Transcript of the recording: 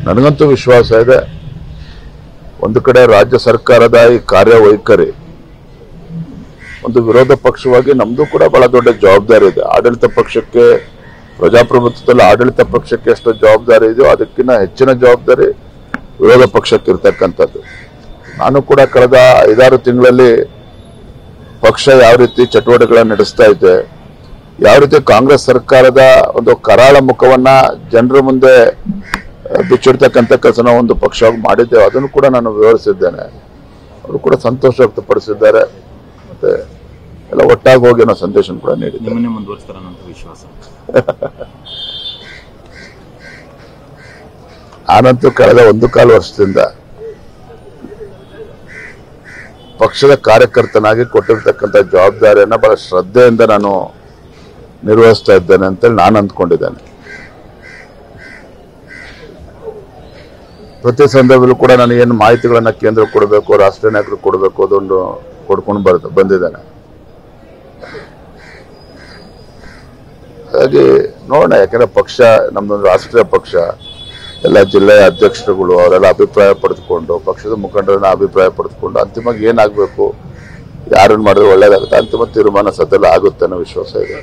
ನನಗಂತೂ ವಿಶ್ವಾಸ ಇದೆ. ಒಂದು ಕಡೆ ರಾಜ್ಯ ಸರ್ಕಾರದ ಈ ಕಾರ್ಯವೈಖರಿ, ಒಂದು ವಿರೋಧ ಪಕ್ಷವಾಗಿ ನಮ್ದು ಕೂಡ ಬಹಳ ದೊಡ್ಡ ಜವಾಬ್ದಾರಿ ಇದೆ. ಆಡಳಿತ ಪಕ್ಷಕ್ಕೆ, ಪ್ರಜಾಪ್ರಭುತ್ವದಲ್ಲಿ ಆಡಳಿತ ಪಕ್ಷಕ್ಕೆ ಎಷ್ಟು ಜವಾಬ್ದಾರಿ ಇದೆಯೋ ಅದಕ್ಕಿಂತ ಹೆಚ್ಚಿನ ಜವಾಬ್ದಾರಿ ವಿರೋಧ ಪಕ್ಷಕ್ಕೆ ಇರ್ತಕ್ಕಂಥದ್ದು. ನಾನು ಕೂಡ ಕಳೆದ 5-6 ತಿಂಗಳಲ್ಲಿ ಪಕ್ಷ ಯಾವ ರೀತಿ ಚಟುವಟಿಕೆಗಳನ್ನು ನಡೆಸ್ತಾ ಇದೆ, ಯಾವ ರೀತಿ ಕಾಂಗ್ರೆಸ್ ಸರ್ಕಾರದ ಒಂದು ಕರಾಳ ಮುಖವನ್ನ ಜನರ ಮುಂದೆ ಬಿಚ್ಚಿಡ್ತಕ್ಕಂಥ ಕೆಲಸನ ಒಂದು ಪಕ್ಷವಾಗಿ ಮಾಡಿದ್ದೇವೆ, ಅದನ್ನು ಕೂಡ ನಾನು ವಿವರಿಸಿದ್ದೇನೆ. ಅವರು ಕೂಡ ಸಂತೋಷ ವ್ಯಕ್ತಪಡಿಸಿದ್ದಾರೆ. ಮತ್ತೆ ಎಲ್ಲ ಒಟ್ಟಾಗಿ ಹೋಗಿ ಅನ್ನೋ ಸಂದೇಶ ಕೂಡ ನೀಡಿದ್ದಾರೆ. ಆನಂತರ ಕಳೆದ 1.25 ವರ್ಷದಿಂದ ಪಕ್ಷದ ಕಾರ್ಯಕರ್ತನಾಗಿ ಕೊಟ್ಟಿರ್ತಕ್ಕಂಥ ಜವಾಬ್ದಾರಿಯನ್ನ ಬಹಳ ಶ್ರದ್ಧೆಯಿಂದ ನಾನು ನಿರ್ವಹಿಸ್ತಾ ಇದ್ದೇನೆ ಅಂತೇಳಿ ನಾನು ಅಂದ್ಕೊಂಡಿದ್ದೇನೆ. ಪ್ರತಿ ಸಂದರ್ಭದಲ್ಲೂ ಕೂಡ ನಾನು ಏನು ಮಾಹಿತಿಗಳನ್ನ ಕೇಂದ್ರ ಕೊಡಬೇಕು, ರಾಷ್ಟ್ರೀಯ ನಾಯಕರು ಕೊಡಬೇಕು, ಅದೊಂದು ಕೊಡ್ಕೊಂಡು ಬಂದಿದ್ದೇನೆ. ಹಾಗಾಗಿ ನೋಡೋಣ, ಯಾಕಂದ್ರೆ ಪಕ್ಷ ನಮ್ದೊಂದು ರಾಷ್ಟ್ರೀಯ ಪಕ್ಷ, ಎಲ್ಲ ಜಿಲ್ಲೆಯ ಅಧ್ಯಕ್ಷರುಗಳು ಅವರೆಲ್ಲ ಅಭಿಪ್ರಾಯ ಪಡೆದುಕೊಂಡು, ಪಕ್ಷದ ಮುಖಂಡರನ್ನ ಅಭಿಪ್ರಾಯ ಪಡೆದುಕೊಂಡು ಅಂತಿಮವಾಗಿ ಏನಾಗಬೇಕು, ಯಾರನ್ನು ಮಾಡಿದ್ರೆ ಒಳ್ಳೇದಾಗುತ್ತೆ, ಅಂತಿಮ ತೀರ್ಮಾನ ಸದ್ಯಲ್ಲ ಆಗುತ್ತೆ ಅನ್ನೋ ವಿಶ್ವಾಸ ಇದೆ.